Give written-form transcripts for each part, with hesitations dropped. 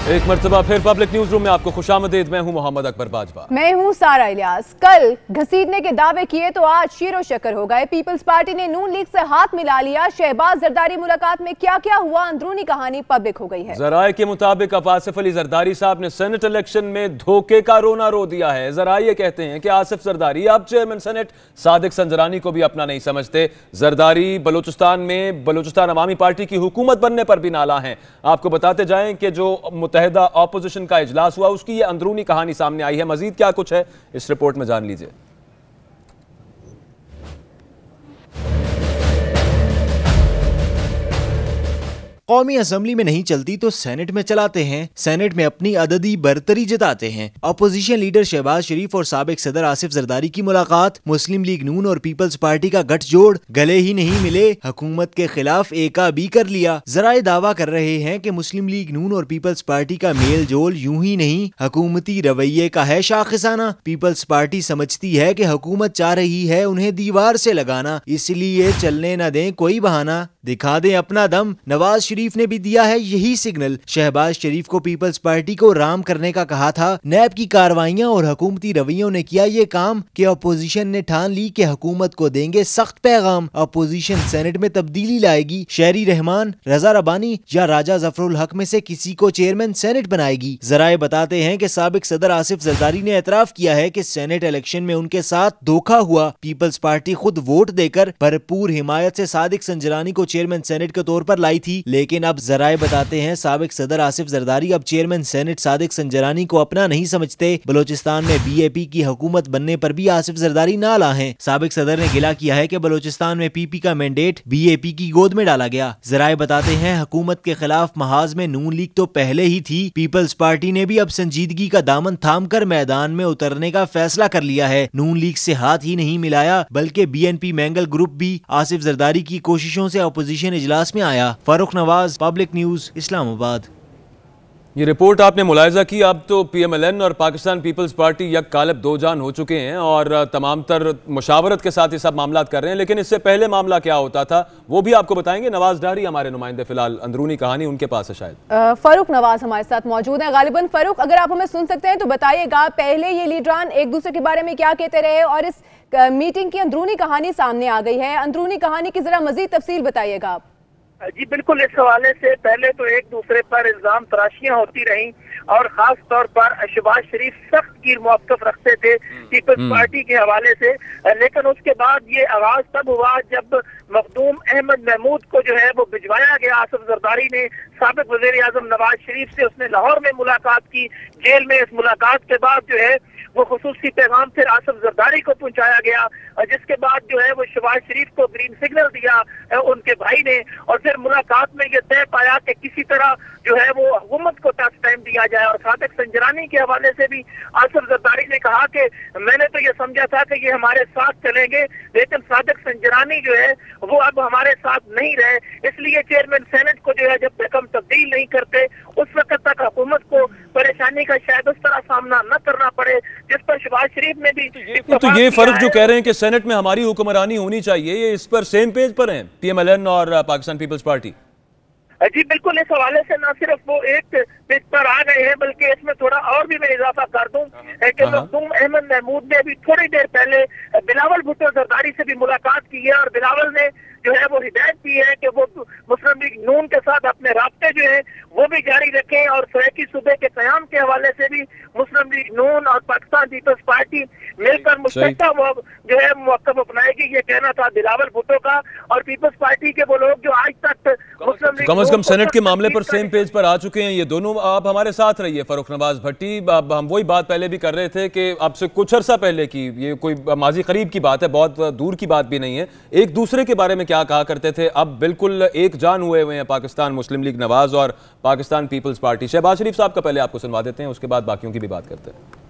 एक मर्तबा फिर पब्लिक न्यूज रूम में आपको खुशामदीद। मैं हूं मोहम्मद अकबर बाजवा। मैं हूं सारा इलियास। कल घसीटने के दावे किए तो आज शीरो शक्कर हो गए। पीपल्स पार्टी ने नून लीग से हाथ मिला लिया। शहबाज जरदारी मुलाकात में क्या क्या हुआ, अंदरूनी कहानी पब्लिक हो गई है। जराए के मुताबिक अब आसिफ अली जरदारी साहब ने सेनेट इलेक्शन में धोखे का रोना रो दिया है। जराए ये कहते हैं कि आसिफ जरदारी अब चेयरमैन सेनेट सादिक संजरानी को भी अपना नहीं समझते। जरदारी बलूचिस्तान में बलूचिस्तान अवामी पार्टी की हुकूमत बनने पर भी नाला है। आपको बताते जाएं कि जो मुत्तहिदा ऑपोजिशन का इजलास हुआ उसकी ये अंदरूनी कहानी सामने आई है। मजीद क्या कुछ है इस रिपोर्ट में जान लीजिए। कौमी असम्बली में नहीं चलती तो सेनेट में चलाते हैं, सेनेट में अपनी अददी बरतरी जताते हैं। अपोजिशन लीडर शहबाज शरीफ और साबिक सदर आसिफ जरदारी की मुलाकात, मुस्लिम लीग नून और पीपल्स पार्टी का गठजोड़, गले ही नहीं मिले, हुकूमत के खिलाफ एका भी कर लिया। जराए दावा कर रहे हैं कि मुस्लिम लीग नून और पीपल्स पार्टी का मेल जोल यूं ही नहीं हुकूमती रवैये का है शाखिसाना। पीपल्स पार्टी समझती है कि हुकूमत चाह रही है उन्हें दीवार से लगाना, इसलिए चलने न दें कोई बहाना, दिखा दें अपना दम। नवाज शरीफ ने भी दिया है यही सिग्नल। शहबाज शरीफ को पीपल्स पार्टी को राम करने का कहा था। नैब की कार्रवाइयां और हुकूमती रवैयों ने किया ये काम कि अपोजिशन ने ठान ली कि हुकूमत को देंगे सख्त पैगाम। अपोजिशन सेनेट में तब्दीली लाएगी। शहरी रहमान, रजा रबानी या राजा जफरुल हक में से किसी को चेयरमैन सेनेट बनाएगी। जराए बताते हैं कि साबिक सदर आसिफ जरदारी ने एतराफ किया है कि सेनेट इलेक्शन में उनके साथ धोखा हुआ। पीपल्स पार्टी खुद वोट देकर भरपूर हिमायत से सादिक संजरानी को चेयरमैन सेनेट के तौर पर लाई थी, लेकिन अब जराए बताते हैं साबिक सदर आसिफ जरदारी अब चेयरमैन सेनेट सादिक संजरानी को अपना नहीं समझते। बलोचिस्तान में बीएपी की हुकूमत बनने पर भी आसिफ जरदारी नाला हैं। साबिक सदर ने गिला किया है कि बलोचिस्तान में पीपी का मैंडेट बीएपी की गोद में डाला गया। जराए बताते हैं हुकूमत के खिलाफ महाज में नून लीग तो पहले ही थी, पीपल्स पार्टी ने भी अब संजीदगी का दामन थाम कर मैदान में उतरने का फैसला कर लिया है। नून लीग से हाथ ही नहीं मिलाया बल्कि बीएनपी मैंगल ग्रुप भी आसिफ जरदारी की कोशिशों से अपोजिशन इजलास में आया। Farooq Nawaz, public news, Islamabad. ये रिपोर्ट आपने मुलायजा की। अब तो पीएमएलएन और पाकिस्तान पीपल्स पार्टी यक कालब दो जान हो चुके हैं और तमाम तर मुशावरत के साथ ये सब मामला कर रहे हैं। लेकिन इससे पहले मामला क्या होता था वो भी आपको बताएंगे। नवाज डारी हमारे नुमाइंदे, फिलहाल अंदरूनी कहानी उनके पास है शायद। फारूक नवाज हमारे साथ मौजूद है। गालिबन फारूक, अगर आप हमें सुन सकते हैं तो बताइएगा, पहले ये लीडरान एक दूसरे के बारे में क्या कहते रहे और इस मीटिंग की अंदरूनी कहानी सामने आ गई है। अंदरूनी कहानी की जरा मजीद तफसील बताइएगा आप। जी बिल्कुल, इस हवाले से पहले तो एक दूसरे पर इल्जाम तराशियां होती रहीं और खास तौर पर शहबाज शरीफ सख्त गिर मौक़िफ़ रखते थे पीपल्स पार्टी के हवाले से। लेकिन उसके बाद ये आगाज तब हुआ जब मखदूम अहमद महमूद को जो है वो भिजवाया गया। आसिफ जरदारी ने साबिक वज़ीर आज़म नवाज शरीफ से उसने लाहौर में मुलाकात की, जेल में। इस मुलाकात के बाद जो है वो खुसूसी पैगाम फिर आसिफ जरदारी को पहुंचाया गया, जिसके बाद जो है वो शहबाज शरीफ को ग्रीन सिग्नल दिया उनके भाई ने। और फिर मुलाकात में ये तय पाया कि किसी तरह जो है वो हुकूमत को टच टाइम दिया जाए। और सादिक संजरानी के हवाले से भी आसिफ जरदारी ने कहा कि मैंने तो ये समझा था कि ये हमारे साथ चलेंगे, लेकिन सादिक संजरानी जो है वो अब हमारे साथ नहीं रहे, इसलिए चेयरमैन सेनेट को जो है जब तक हम तब्दील नहीं करते उस वक्त तक हुकूमत को परेशानी का शायद उस तरह सामना न करना पड़े, जिस पर शहबाज शरीफ ने भी तो ये फर्क जो कह रहे हैं कि सेनेट में हमारी हुक्मरानी होनी चाहिए, ये इस पर सेम पेज पर हैं पीएमएलएन और पाकिस्तान पीपल्स पार्टी। जी बिल्कुल, इस हवाले से न सिर्फ वो एक पेज पर आ गए हैं बल्कि इसमें थोड़ा और भी मैं इजाफा कर दूं कि मखदूम अहमद महमूद ने अभी थोड़ी देर पहले बिलावल भुट्टो जरदारी से भी मुलाकात की है और बिलावल ने जो है वो हिदायत की है कि वो मुस्लिम लीग नून के साथ अपने राब्ते जो है वो भी जारी रखें और सराकी सूबे के क़याम के हवाले से भी मुस्लिम लीग नून और पाकिस्तान पीपल्स पार्टी मिलकर मुश्तरका जो है मौक़िफ़ अपनाएगी। ये कहना था बिलावल भुट्टो का। और पीपल्स पार्टी के वो लोग जो आज तक मुस्लिम लीग कम से कम सेनेट के मामले पर सेम पेज पर आ चुके हैं ये दोनों। आप हमारे साथ रहिए फारूक नवाज भट्टी। हम वही बात पहले भी कर रहे थे कि आपसे कुछ अर्सा पहले की, ये कोई माजी करीब की बात है, बहुत दूर की बात भी नहीं है, एक दूसरे के बारे में क्या कहा करते थे, अब बिल्कुल एक जान हुए हुए हैं पाकिस्तान मुस्लिम लीग नवाज और पाकिस्तान पीपल्स पार्टी। शहबाज शरीफ साहब का पहले आपको सुनवा देते हैं, उसके बाद बाकियों की भी बात करते हैं।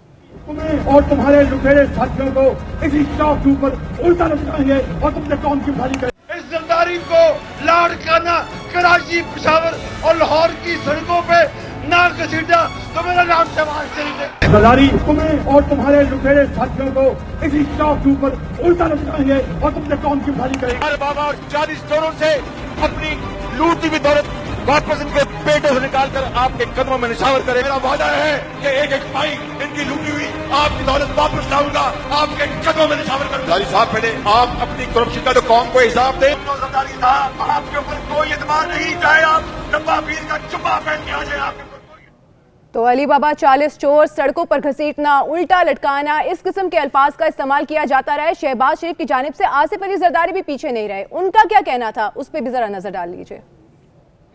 तुम्हें और तुम्हारे लुटेरे साथियों को इसी चौक के ऊपर उल्टा लटकाएंगे और तुमने कौन की भारी करेंगे। इस जरदारी को लाड़काना कराची, पेशावर और लाहौर की सड़कों पे ना घसीटा तो मेरा नाम शहबाज शरीफ है। जरदारी तुम्हें और तुम्हारे लुटेरे साथियों को इसी चौक के ऊपर उल्टा लटकाएंगे और तुमने कौन की भारी करेंगे। हमारे बाबा 40 दौरों से अपनी लूटी हुई दौलत वापस इनके पेटों से निकालकर आपके कदमों में निछावर करें। मेरा वादा है कि एक एक पाई इनकी लूटी हुई आपकी दौलत वापस लाऊंगा, आपके कदमों में निछावर करूंगा। जरदारी साहब पहले आप अपनी करप्शन का तो कौम को हिसाब दें। जरदारी साहब आपके ऊपर कोई एतबार नहीं, चाहे आप डब्बा पीर का चुप्पा पहन के आ जाए आपके। तो अली बाबा 40 चोर, सड़कों पर घसीटना, उल्टा लटकाना, इस किस्म के अल्फाज का इस्तेमाल किया जाता रहा है। शहबाज शरीफ की जानिब से आसिफ अली जरदारी भी पीछे नहीं रहे, उनका क्या कहना था उस पर भी जरा नजर डाल लीजिए।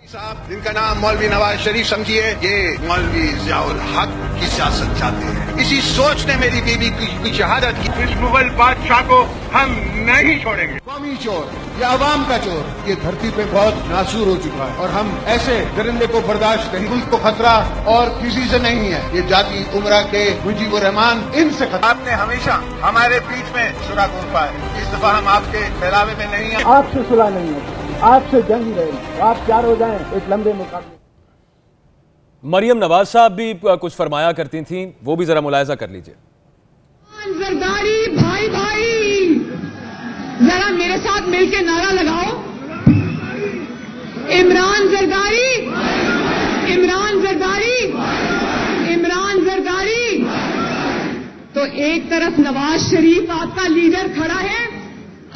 साहब जिनका नाम मौलवी नवाज शरीफ समझिए, ये मौलवी ज़ियाउल हक की सियासत चाहते हैं। इसी सोच ने मेरी बीबी की शहादत की। इस मुगल बादशाह को हम नहीं छोड़ेंगे। कौमी चोर, ये अवाम का चोर, ये धरती पे बहुत नासूर हो चुका है और हम ऐसे दरिंदे को बर्दाश्त नहीं। मुल्क को खतरा और किसी से नहीं है, ये जाति उमरा के मुजीबुर रहमान इनसे खतरा। आपने हमेशा हमारे बीच में सुराग उठा है, इस दफा हम आपके फैलावे में नहीं है। आपसे सुलह नहीं है, आपसे जंग ही रहेगी। आप तैयार हो जाएं एक लंबे मुकाबले। मरियम नवाज साहब भी कुछ फरमाया करती थीं, वो भी जरा मुलायजा कर लीजिए। जरदारी भाई भाई जरा मेरे साथ मिलके नारा लगाओ, इमरान जरदारी, इमरान जरदारी, इमरान जरदारी। तो एक तरफ नवाज शरीफ आपका लीडर खड़ा है,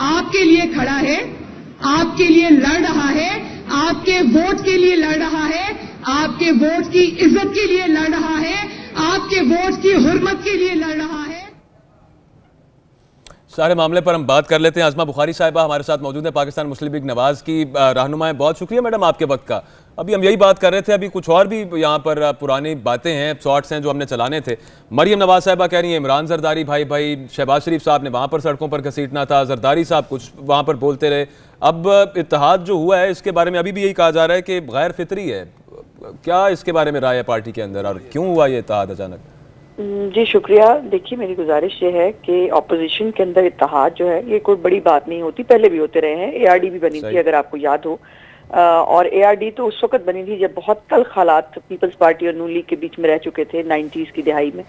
आपके लिए खड़ा है, आपके लिए लड़ रहा है, आपके वोट के लिए लड़ रहा है, आपके वोट की इज्जत के लिए लड़ रहा है, आपके वोट की हुर्मत के लिए लड़ रहा है। सारे मामले पर हम बात कर लेते हैं। आजमा बुखारी साहिबा हमारे साथ मौजूद है, पाकिस्तान मुस्लिम लीग नवाज की रहनुमाएं। बहुत शुक्रिया मैडम आपके वक्त का। अभी हम यही बात कर रहे थे, अभी कुछ और भी यहाँ पर पुरानी बातें हैं, शॉर्ट्स हैं जो हमने चलाने थे। मरियम नवाज साहिबा कह रही हैं इमरान जरदारी भाई भाई, शहबाज शरीफ साहब ने वहाँ पर सड़कों पर घसीटना था, जरदारी साहब कुछ वहाँ पर बोलते रहे। अब इत्तेहाद जो हुआ है इसके बारे में अभी भी यही कहा जा रहा है कि गैर फितरी है। क्या इसके बारे में राय है पार्टी के अंदर और क्यों हुआ ये इत्तेहाद अचानक? जी शुक्रिया। देखिए मेरी गुजारिश ये है कि ऑपोजिशन के अंदर इत्तेहाद जो है ये कोई बड़ी बात नहीं होती, पहले भी होते रहे हैं। एआरडी भी बनी थी अगर आपको याद हो, और एआरडी तो उस वक्त बनी थी जब बहुत तल्ख हालात पीपल्स पार्टी और नून लीग के बीच में रह चुके थे 90s की दिहाई में,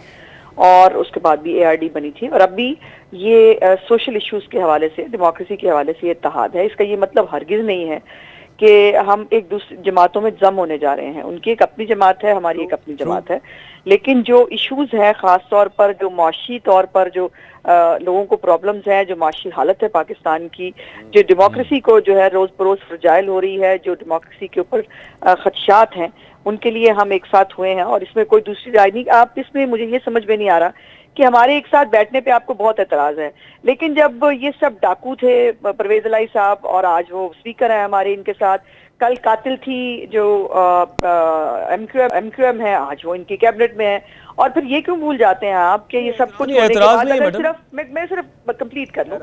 और उसके बाद भी एआरडी बनी थी। और अब भी ये सोशल इश्यूज के हवाले से, डेमोक्रेसी के हवाले से इत्तेहाद है। इसका ये मतलब हरगिज नहीं है कि हम एक दूसरी जमातों में जम होने जा रहे हैं। उनकी एक अपनी जमात है, हमारी एक अपनी जमात है, लेकिन जो इश्यूज है खास तौर पर जो माशी तौर पर जो लोगों को प्रॉब्लम्स हैं, जो माशी हालत है पाकिस्तान की, जो डेमोक्रेसी को जो है रोज बरोज फ्रजाइल हो रही है, जो डेमोक्रेसी के ऊपर खदशात हैं, उनके लिए हम एक साथ हुए हैं। और इसमें कोई दूसरी राय नहीं। आप इसमें मुझे ये समझ में नहीं आ रहा कि हमारे एक साथ बैठने पे आपको बहुत एतराज है, लेकिन जब ये सब डाकू थे परवेज इलाही साहब और आज वो स्पीकर है हमारे, इनके साथ कल कातिल थी जो एमक्यूएम है, आज वो इनकी कैबिनेट में है, और फिर ये क्यों भूल जाते हैं आप कि ये सब कुछ होने के बाद अगर सिर्फ मैं सिर्फ कंप्लीट कर लूं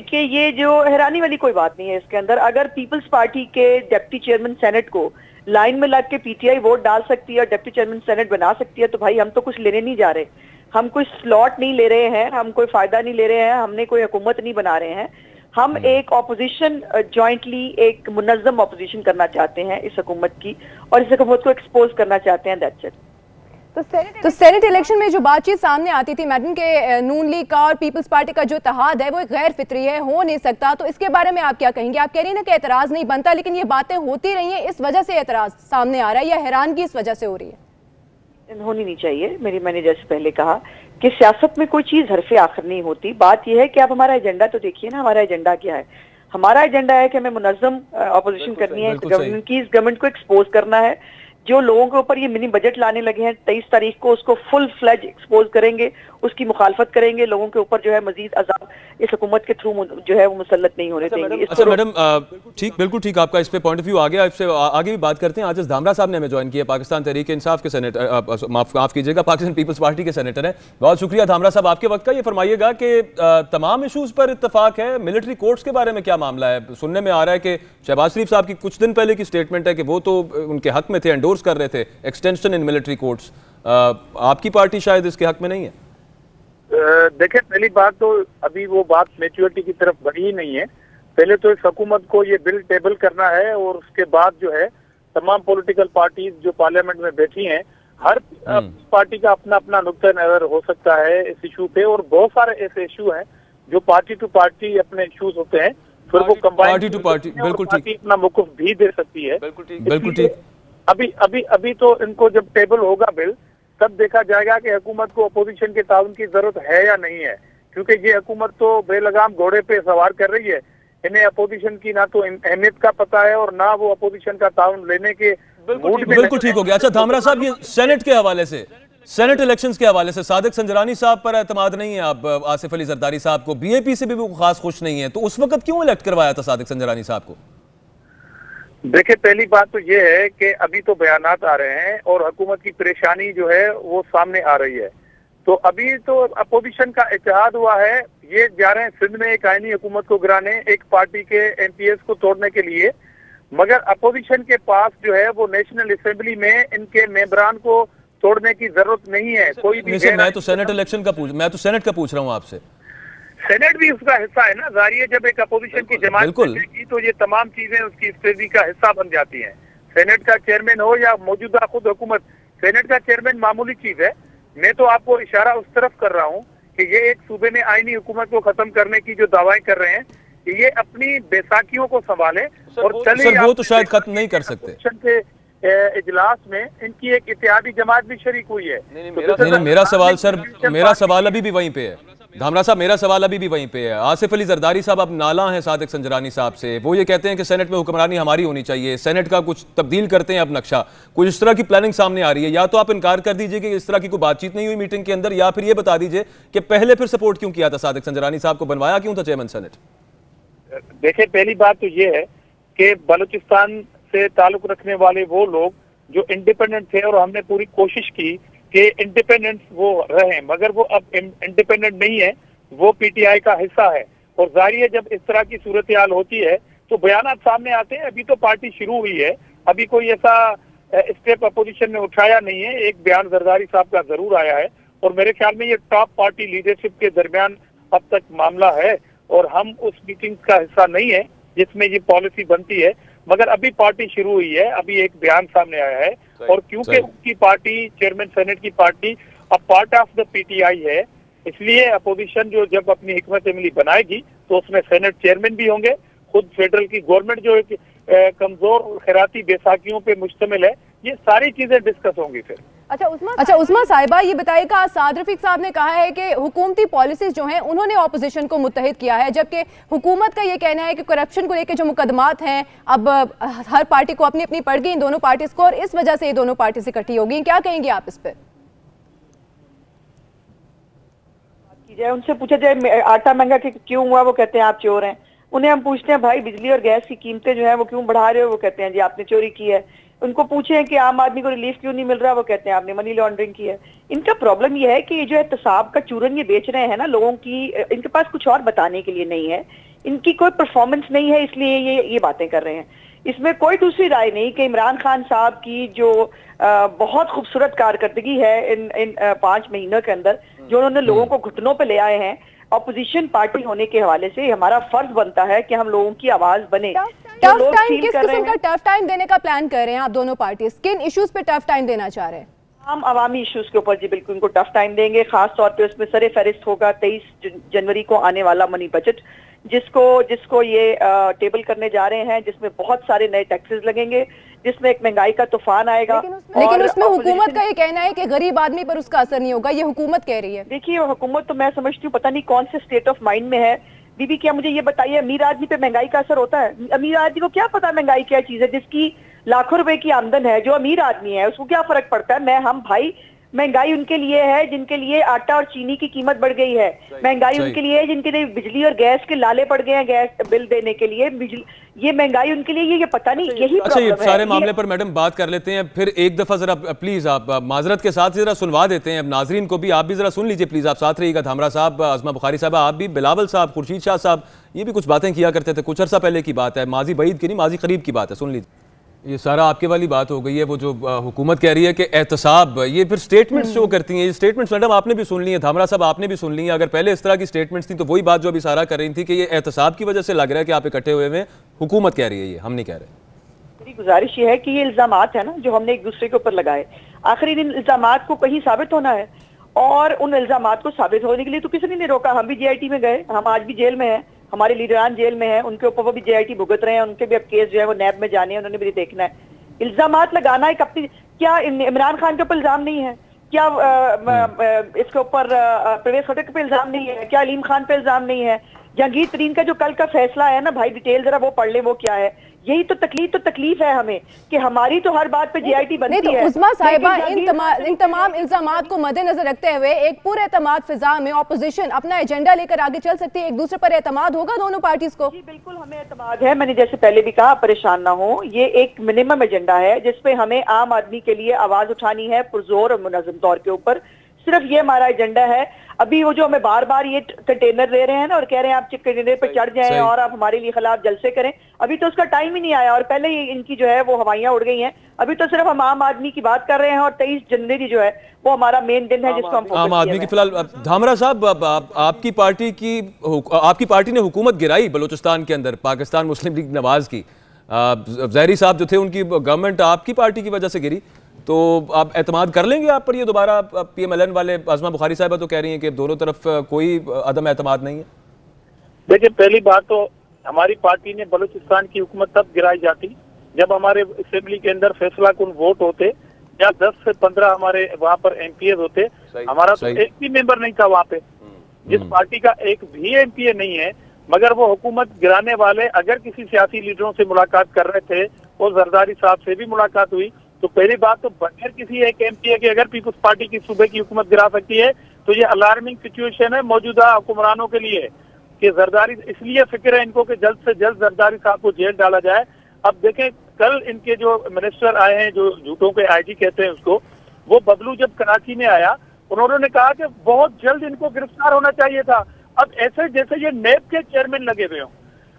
कि ये जो हैरानी वाली कोई बात नहीं है इसके अंदर। अगर पीपल्स पार्टी के डिप्टी चेयरमैन सेनेट को लाइन में लग के पीटीआई वोट डाल सकती है और डिप्टी चेयरमैन सेनेट बना सकती है, तो भाई हम तो कुछ लेने नहीं जा रहे, हम कोई स्लॉट नहीं ले रहे हैं, हम कोई फायदा नहीं ले रहे हैं, हमने कोई हुकूमत नहीं बना रहे हैं। हम एक ऑपोजिशन जॉइंटली एक मुनज़्ज़म ऑपोजिशन करना चाहते हैं इस हुकूमत की, और इस हुकूमत को एक्सपोज करना चाहते हैं। That's it. तो सेनेट इलेक्शन में जो बातचीत सामने आती थी मैडम के नून लीग का और पीपल्स पार्टी का जो इत्तेहाद है वो एक गैर फितरी है, हो नहीं सकता, तो इसके बारे में आप क्या कहेंगे? आप कह रही हैं ना कि एतराज नहीं बनता, लेकिन ये बातें होती रही हैं, इस वजह से एतराज सामने आ रहा है या हैरानगी इस वजह से हो रही है? होनी नहीं चाहिए। मैंने जैसे पहले कहा कि सियासत में कोई चीज हरफे आखिर नहीं होती। बात यह है कि आप हमारा एजेंडा तो देखिए ना, हमारा एजेंडा क्या है? हमारा एजेंडा है कि हमें मुनज़्ज़म ऑपोजिशन करनी है, गवर्नमेंट को एक्सपोज करना है। जो लोगों के ऊपर ये मिनी बजट लाने लगे हैं 23 तारीख को, उसको फुल फ्लैज एक्सपोज करेंगे, उसकी मुखालफत करेंगे। लोगों के ऊपर जो है मजीद अजाब इस हुकूमत के थ्रू जो है वो मुसल्लत नहीं होने देंगे। अच्छा मैडम, ठीक, बिल्कुल ठीक, आपका इस पे पॉइंट ऑफ व्यू आ गया। इससे आगे भी बात करते हैं। आजिज धामरा साहब ने हमें ज्वाइन किया, पाकिस्तान तहरीक इंसाफ के सेनेटर, माफ कीजिएगा, पाकिस्तान पीपल्स पार्टी के सेनेटर है। बहुत शुक्रिया धामरा साहब आपके वक्त का। ये फरमाइएगा कि तमाम इशूज पर इत्तेफाक है, मिलिट्री कोर्ट्स के बारे में क्या मामला है? सुनने में आ रहा है कि शहबाज शरीफ साहब की कुछ दिन पहले की स्टेटमेंट है कि वो तो उनके हक में थे, एंडोर्स कर रहे थे एक्सटेंशन इन मिलिट्री कोर्ट्स। आपकी पार्टी शायद इसके हक में नहीं है। देखें, पहली बात तो अभी वो बात मैच्योरिटी की तरफ बढ़ी ही नहीं है। पहले तो इस हुकूमत को ये बिल टेबल करना है और उसके बाद जो है तमाम पॉलिटिकल पार्टीज जो पार्लियामेंट में बैठी हैं, हर पार्टी का अपना अपना नुक्ता नजर हो सकता है इस इशू पे, और बहुत सारे ऐसे इशू हैं जो पार्टी टू पार्टी अपने इश्यूज होते हैं, फिर वो कंबाइन पार्टी टू पार्टी, बिल्कुल ठीक, अपना मौकूफ भी दे सकती है। बिल्कुल ठीक, बिल्कुल ठीक। अभी तो इनको जब टेबल होगा बिल, तब देखा जाएगा कि हुकूमत को अपोजिशन के ताउन की जरूरत है या नहीं है, क्योंकि ये हुकूमत तो बेलगाम घोड़े पे सवार कर रही है। इन्हें अपोजिशन की ना तो अहमियत का पता है और ना वो अपोजिशन का ताउन लेने के बिल्कुल ठीक हो गया। अच्छा धामरा साहब, ये सेनेट के हवाले से, सेनेट इलेक्शंस के हवाले से सादिक संजरानी साहब पर एतमाद नहीं है आप आसिफ अली जरदारी साहब को, बीएपी से भी वो खास खुश नहीं है, तो उस वक्त क्यों इलेक्ट करवाया था सादिक संजरानी साहब को? देखिए, पहली बात तो ये है कि अभी तो बयानात आ रहे हैं और हुकूमत की परेशानी जो है वो सामने आ रही है। तो अभी तो अपोजिशन का इत्तेहाद हुआ है, ये जा रहे हैं सिंध में एक आईनी हुकूमत को गिराने, एक पार्टी के एमपीएस को तोड़ने के लिए, मगर अपोजिशन के पास जो है वो नेशनल असेंबली में इनके मेंबरान को तोड़ने की जरूरत नहीं है। कोई भी मैं तो सेनेट इलेक्शन का सेनेट का पूछ रहा हूँ आपसे। सेनेट भी उसका हिस्सा है ना, जाहिर जब एक अपोजिशन की जमात की तो ये तमाम चीजें उसकी स्ट्रेटजी का हिस्सा बन जाती हैं। सेनेट का चेयरमैन हो या मौजूदा खुद हुकूमत, सेनेट का चेयरमैन मामूली चीज है। मैं तो आपको इशारा उस तरफ कर रहा हूँ कि ये एक सूबे में आईनी हुकूमत को खत्म करने की जो दावाएं कर रहे हैं, कि ये अपनी बैसाखियों को संभाले और चले। वो तो शायद खत्म नहीं कर सकते। इजलास में इनकी एक इत्तेहादी जमात भी शरीक हुई है। नहीं, मेरा सवाल अभी भी वहीं पे है धामरा साहब, मेरा सवाल अभी भी वहीं पे है। आसिफ अली जरदारी साहब अब नाला हैं सादिक संजरानी साहब से, वो ये कहते हैं कि सेनेट में हुक्मरानी हमारी होनी चाहिए, सेनेट का कुछ तब्दील करते हैं अब नक्शा, कुछ इस तरह की प्लानिंग सामने आ रही है। या तो आप इनकार कर दीजिए कि इस तरह की कोई बातचीत नहीं हुई मीटिंग के अंदर, या फिर ये बता दीजिए कि पहले फिर सपोर्ट क्यों किया था सादिक संजरानी साहब को, बनवाया क्यों था चेयरमैन सेनेट? देखिए, पहली बात तो ये है कि बलूचिस्तान से ताल्लुक रखने वाले वो लोग जो इंडिपेंडेंट थे, और हमने पूरी कोशिश की कि इंडिपेंडेंट वो रहे, मगर वो अब इंडिपेंडेंट नहीं है, वो पीटीआई का हिस्सा है। और जाहिर है जब इस तरह की सूरत हाल होती है तो बयानात सामने आते हैं। अभी तो पार्टी शुरू हुई है, अभी कोई ऐसा स्टेप अपोजिशन ने उठाया नहीं है। एक बयान जरदारी साहब का जरूर आया है और मेरे ख्याल में ये टॉप पार्टी लीडरशिप के दरमियान अब तक मामला है, और हम उस मीटिंग का हिस्सा नहीं है जिसमें ये पॉलिसी बनती है। मगर अभी पार्टी शुरू हुई है, अभी एक बयान सामने आया है, और क्योंकि उनकी पार्टी चेयरमैन सेनेट की पार्टी अब पार्ट ऑफ द पीटीआई है, इसलिए अपोजिशन जो जब अपनी हिकमत अमली बनाएगी तो उसमें सेनेट चेयरमैन भी होंगे। खुद फेडरल की गवर्नमेंट जो एक कमजोर खैराती बैसाखियों पे मुश्तमिल है, ये सारी चीजें डिस्कस होंगी फिर। अच्छा उस्मा साहिबा, ये बताइएगा, साद रफीक साहब ने कहा है कि हुकूमती पॉलिसीज जो हैं उन्होंने ऑपोजिशन को मुत्तहिद किया है, जबकि हुकूमत का ये कहना है कि करप्शन को लेकर जो मुकदमात हैं अब हर पार्टी को अपनी अपनी पड़ गई, इन दोनों पार्टीज को, और इस वजह से ये दोनों पार्टी इकट्ठी होगी। क्या कहेंगे आप इस पर? उनसे पूछा जाए आटा महंगा क्यों हुआ, वो कहते हैं आप चोर हैं। उन्हें हम पूछते हैं भाई बिजली और गैस की कीमतें जो है वो क्यों बढ़ा रहे हो, वो कहते हैं जी आपने चोरी की है। उनको पूछे कि आम आदमी को रिलीफ क्यों नहीं मिल रहा, वो कहते हैं आपने मनी लॉन्ड्रिंग की है। इनका प्रॉब्लम ये है कि ये जो एहतसाब का चूरन ये बेच रहे हैं ना लोगों की, इनके पास कुछ और बताने के लिए नहीं है, इनकी कोई परफॉर्मेंस नहीं है, इसलिए ये बातें कर रहे हैं। इसमें कोई दूसरी राय नहीं कि इमरान खान साहब की जो बहुत खूबसूरत कारकर्दगी है इन 5 महीनों के अंदर, जो उन्होंने लोगों को घुटनों पे ले आए हैं, अपोजिशन पार्टी होने के हवाले से हमारा फर्ज बनता है कि हम लोगों की आवाज बने। टफ टाइम, किस किस्म का टफ टाइम देने का प्लान कर रहे हैं आप दोनों पार्टी? किन इश्यूज पे टफ टाइम देना चाह रहे हैं? हम अवामी इश्यूज के ऊपर जी बिल्कुल उनको टफ टाइम देंगे। खास तौर पे उसमें सरे फहरिस्त होगा 23 जनवरी को आने वाला मनी बजट, जिसको ये टेबल करने जा रहे हैं, जिसमें बहुत सारे नए टैक्सेस लगेंगे, जिसमें एक महंगाई का तूफान आएगा। लेकिन उसमें हुकूमत का ये कहना है कि गरीब आदमी पर उसका असर नहीं होगा, ये हुकूमत कह रही है। देखिए, हुकूमत तो मैं समझती हूँ पता नहीं कौन से स्टेट ऑफ माइंड में है। बीबी क्या मुझे ये बताइए, अमीर आदमी पे महंगाई का असर होता है? अमीर आदमी को क्या पता महंगाई क्या चीज है? जिसकी लाखों रुपए की आमदन है, जो अमीर आदमी है, उसको क्या फर्क पड़ता है? हम भाई, महंगाई उनके लिए है जिनके लिए आटा और चीनी की कीमत बढ़ गई है, महंगाई उनके लिए है जिनके लिए बिजली और गैस के लाले पड़ गए हैं, गैस बिल देने के लिए बिजली, ये महंगाई उनके लिए ये पता नहीं, यही अच्छा ये सारे मामले पर मैडम बात कर लेते हैं फिर एक दफा। जरा प्लीज आप माजरत के साथ जरा सुनवा देते हैं अब नाजरीन को भी, आप भी जरा सुन लीजिए प्लीज, आप साथ रहिएगा। धामरा साहब, अज़मा बुखारी साहब, आप भी, बिलावल साहब, खुर्शीद शाह साहब, ये भी कुछ बातें किया करते थे, कुछ अर्सा पहले की बात है, माजी बईद की नहीं, माजी करीब की बात है, सुन लीजिए। ये सारा आपके वाली बात हो गई है, वो जो हुकूमत कह रही है कि एहतसाब, ये फिर स्टेटमेंट्स शो करती हैं। ये स्टेटमेंट्स मैडम आपने भी सुन ली है, धामरा साहब आपने भी सुन ली है। अगर पहले इस तरह की स्टेटमेंट्स थी तो वही बात जो अभी सारा कर रही थी कि ये एहतसाब की वजह से लग रहा है कि आप इकट्ठे हुए हैं, हुकूमत कह रही है, ये हम नहीं कह रहे। मेरी गुजारिश ये है कि ये इल्जामात है ना जो हमने एक दूसरे के ऊपर लगाए, आखिर इन इल्जामात को कहीं साबित होना है, और उन इल्जामात को साबित होने के लिए तो किसी ने नहीं रोका। हम भी JIT में गए, हम आज भी जेल में हैं, हमारे लीडरान जेल में हैं, उनके ऊपर वो भी JIT भुगत रहे हैं, उनके भी अब केस जो है वो नैब में जाने हैं, उन्होंने भी देखना है। इल्जामात लगाना एक अपनी, क्या इमरान खान के ऊपर इल्जाम नहीं है? क्या इसके ऊपर परवेज खट्टर के ऊपर इल्जाम नहीं है? क्या अलीम खान पे इल्जाम नहीं है? जहांगीर तरीन का जो कल का फैसला है ना भाई, डिटेल जरा वो पढ़ ले, वो क्या है। यही तो तकलीफ है हमें कि हमारी तो हर बात पे JIT बनती नहीं, तो है। उस्मा साहिबा इन तमाम इल्जामात को मद्देनजर रखते हुए एक पूरे एतमाद फिजा में ऑपोजिशन अपना एजेंडा लेकर आगे चल सकती है, एक दूसरे पर एतमाद होगा दोनों पार्टीज को? जी बिल्कुल, हमें एतमाद है। मैंने जैसे पहले भी कहा, परेशान ना हो, ये एक मिनिमम एजेंडा है जिसपे हमें आम आदमी के लिए आवाज उठानी है पुरजोर और मुनज़्ज़म तौर के ऊपर। सिर्फ ये हमारा एजेंडा है। अभी वो जो हमें बार बार ये कंटेनर दे रहे हैं ना और कह रहे हैं आप कंटेनर पे चढ़ जाएं और आप हमारे लिए खिलाफ जलसे करें, अभी तो उसका टाइम ही नहीं आया और पहले ही इनकी जो है वो हवाइयां उड़ गई हैं। अभी तो सिर्फ हम आम आदमी की बात कर रहे हैं और 23 जनवरी जो है वो हमारा मेन दिन है जिसको हम आम आदमी की। फिलहाल धामरा साहब, आपकी पार्टी ने हुकूमत गिराई बलूचिस्तान के अंदर, पाकिस्तान मुस्लिम लीग नवाज की। ज़हरी साहब जो थे उनकी गवर्नमेंट आपकी पार्टी की वजह से गिरी, तो आप एतमाद कर लेंगे आप पर ये दोबारा? PMLN वाले आज़मा बुखारी साहबा तो कह रही हैं कि दोनों तरफ कोई अदम एतमाद नहीं है। देखिए, पहली बात तो हमारी पार्टी ने बलूचिस्तान की हुकूमत तब गिराई जाती जब हमारे असेंबली के अंदर फैसला कुन वोट होते या 10 से 15 हमारे वहाँ पर MPs होते। हमारा तो एक भी मेंबर नहीं था वहाँ पे। जिस पार्टी का एक भी MPA नहीं है, मगर वो हुकूमत गिराने वाले अगर किसी सियासी लीडरों से मुलाकात कर रहे थे, वो जरदारी साहब से भी मुलाकात हुई, तो पहली बात तो बगैर किसी एक MPA के अगर पीपुल्स पार्टी की सूबे की हुकूमत गिरा सकती है तो ये अलार्मिंग सिचुएशन है मौजूदा हुक्मरानों के लिए कि जरदारी, इसलिए फिक्र है इनको कि जल्द से जल्द जरदारी साहब को जेल डाला जाए। अब देखें, कल इनके जो मिनिस्टर आए हैं, जो झूठों के IG कहते हैं उसको, वो बबलू जब कराची में आया उन्होंने कहा कि बहुत जल्द इनको गिरफ्तार होना चाहिए था। अब ऐसे जैसे ये नैब के चेयरमैन लगे हुए हों।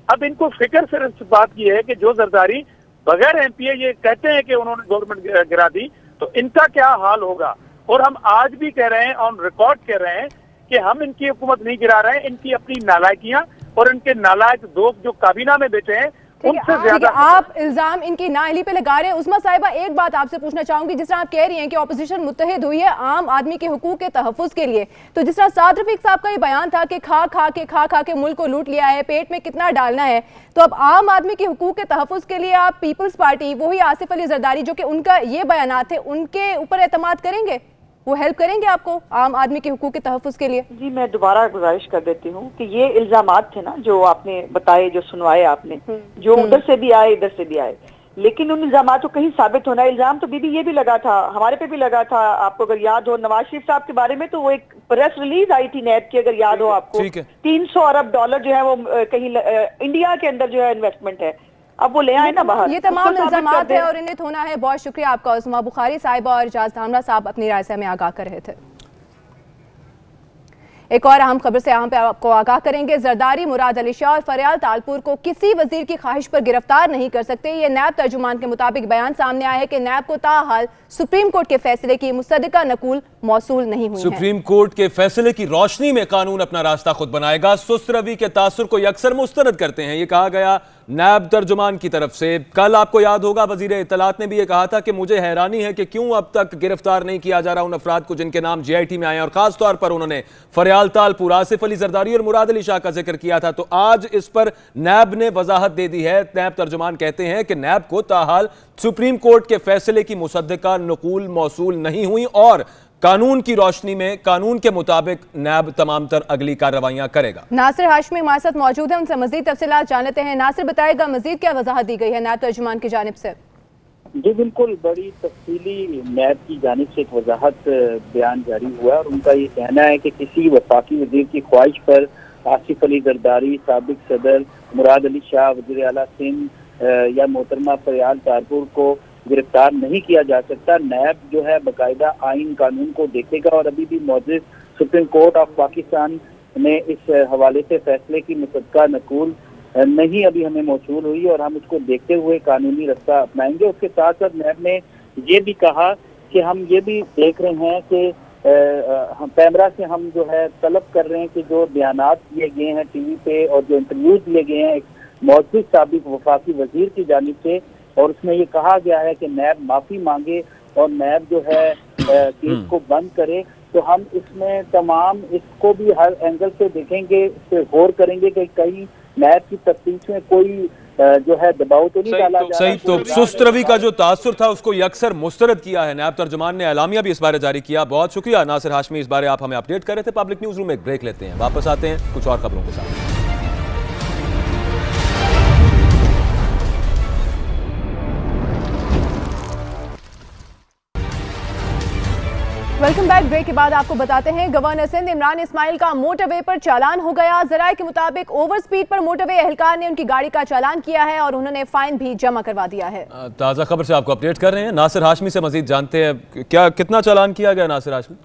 अब इनको फिक्र सिर्फ इस बात की है कि जो जरदारी बगैर MPA ये कहते हैं कि उन्होंने गवर्नमेंट गिरा दी, तो इनका क्या हाल होगा। और हम आज भी कह रहे हैं, ऑन रिकॉर्ड कह रहे हैं कि हम इनकी हुकूमत नहीं गिरा रहे हैं, इनकी अपनी नालायकियां और इनके नालायक दोस्त जो काबीना में बैठे हैं उनसे ज्यादा आप इल्जाम इनकी नाअहली पे लगा रहे हैं। उस्मा साहिबा, एक बात आपसे पूछना चाहूंगी, जिस तरह आप कह रही हैं कि ऑपोजिशन मुत्तहिद हुई है आम आदमी के हुकूक के तहफ़्फ़ुज़ के लिए, तो जिस तरह साद रफीक साहब का ये बयान था कि खा खा के मुल्क को लूट लिया है, पेट में कितना डालना है, तो अब आम आदमी के हुकूक के तहफ़्फ़ुज़ के लिए आप पीपल्स पार्टी, वही आसिफ अली जरदारी जो कि उनका ये बयान थे, उनके ऊपर एतमाद करेंगे? वो हेल्प करेंगे आपको आम आदमी के हुकूक के तहफ़्फ़ुज़ के लिए? जी, मैं दोबारा गुजारिश कर देती हूँ कि ये इल्जामात थे ना जो आपने बताए, जो सुनवाए आपने, जो उधर से भी आए इधर से भी आए, लेकिन उन इल्जामात को कहीं साबित होना। इल्जाम तो बीबी ये भी लगा था, हमारे पे भी लगा था, आपको अगर याद हो नवाज शरीफ साहब के बारे में, तो वो एक प्रेस रिलीज आई थी नैब की, अगर याद हो आपको, 300 अरब डॉलर जो है वो कहीं इंडिया के अंदर जो है इन्वेस्टमेंट है, अब वो ले आए ना बाहर। ये तमाम इल्जामात है और इन्हें होना है। बहुत शुक्रिया आपका उस्मा बुखारी साहिबा और इजाज धामरा साहब अपनी राय से हमें आगाह कर रहे थे। एक और अहम खबर से यहाँ पे आपको आगाह करेंगे। जरदारी, मुराद अली शाह और फरियाल तालपुर को किसी वजीर की ख्वाहिश पर गिरफ्तार नहीं कर सकते। ये नैब तर्जुमान के मुताबिक बयान सामने आया है कि नैब को ताहाल सुप्रीम कोर्ट के फैसले की मुसद्दका नकूल मौसूल नहीं हुई है। सुप्रीम कोर्ट के फैसले की रोशनी में कानून अपना रास्ता खुद बनाएगा। सुस्त रवि के तासुर को यकसर मुस्तरद करते हैं, ये कहा गया नैब तर्जुमान की तरफ से। कल आपको याद होगा वजीर इत्तलात ने भी ये कहा था कि मुझे हैरानी है कि क्यों अब तक गिरफ्तार नहीं किया जा रहा उन अफराद को जिनके नाम JIT में आए, और खासतौर पर उन्होंने फरियाल तालपुर, आसिफ अली जरदारी और मुराद अली शाह का जिक्र किया था। तो आज इस पर नैब ने वजाहत दे दी है। नैब तर्जुमान कहते हैं कि नैब को ताहाल सुप्रीम कोर्ट के फैसले की मुसद्दका नकूल मौसूल नहीं हुई और कानून की रोशनी में, कानून के मुताबिक नैब तमाम तर अगली कार्रवाइयां करेगा। नासिर हाशमी हमारे साथ मौजूद है, उनसे मजीद तफसीलात जान लेते हैं। नासिर, बताएगा मजीद क्या वजाहत दी गई है नैब तर्जुमान की जानिब से? जी बिल्कुल, बड़ी तफसीली नैब की जानिब से एक वजाहत बयान जारी हुआ और उनका ये कहना है कि किसी वफाकी वजीर की ख्वाहिश पर आसिफ अली जरदारी, साबिक सदर मुराद अली शाह, वज़ीर आला सिंध या मोहतरमा फरियाल तालपुर को गिरफ्तार नहीं किया जा सकता। नैब जो है बाकायदा आइन कानून को देखेगा और अभी भी मौजूद सुप्रीम कोर्ट ऑफ पाकिस्तान ने इस हवाले से फैसले की मुसद्दका नकूल नहीं अभी हमें मौसूल हुई और हम उसको देखते हुए कानूनी रास्ता अपनाएंगे। उसके साथ साथ नैब ने ये भी कहा कि हम ये भी देख रहे हैं कि कैमरा से हम जो है तलब कर रहे हैं कि जो बयानात दिए गए हैं टीवी पे और जो इंटरव्यूज दिए गए हैं एक मौजूद साबिक वफाकी वजीर की जानिब से, और उसमें ये कहा गया है कि नैब माफी मांगे और नैब जो है केस को बंद करे, तो हम इसमें तमाम इसको भी हर एंगल से देखेंगे, इस पर गौर करेंगे कि कहीं मैच की तफ्तीश में कोई जो है दबाव तो नहीं डाला जा रहा। सही, तो सुस्त रवि का जो तासुर था उसको यकसर मुस्तरद किया है। नायब तर्जुमान ने एलामिया भी इस बारे जारी किया। बहुत शुक्रिया नासिर हाशमी, इस बारे आप हमें अपडेट कर रहे थे। पब्लिक न्यूज रूम में एक ब्रेक लेते हैं, वापस आते हैं कुछ और खबरों के साथ। Welcome back. ब्रेक के बाद आपको बताते हैं गवर्नर सिंध इमरान इस्माइल का मोटरवे पर चालान हो गया। जराये के मुताबिक ओवर स्पीड पर मोटरवे एहलकार ने उनकी गाड़ी का चालान किया है और उन्होंने फाइन भी जमा करवा दिया है। ताज़ा खबर से आपको अपडेट कर रहे हैं। नासिर हाशमी से मजीद जानते हैं क्या कितना चालान किया गया। नासिर हाशमी,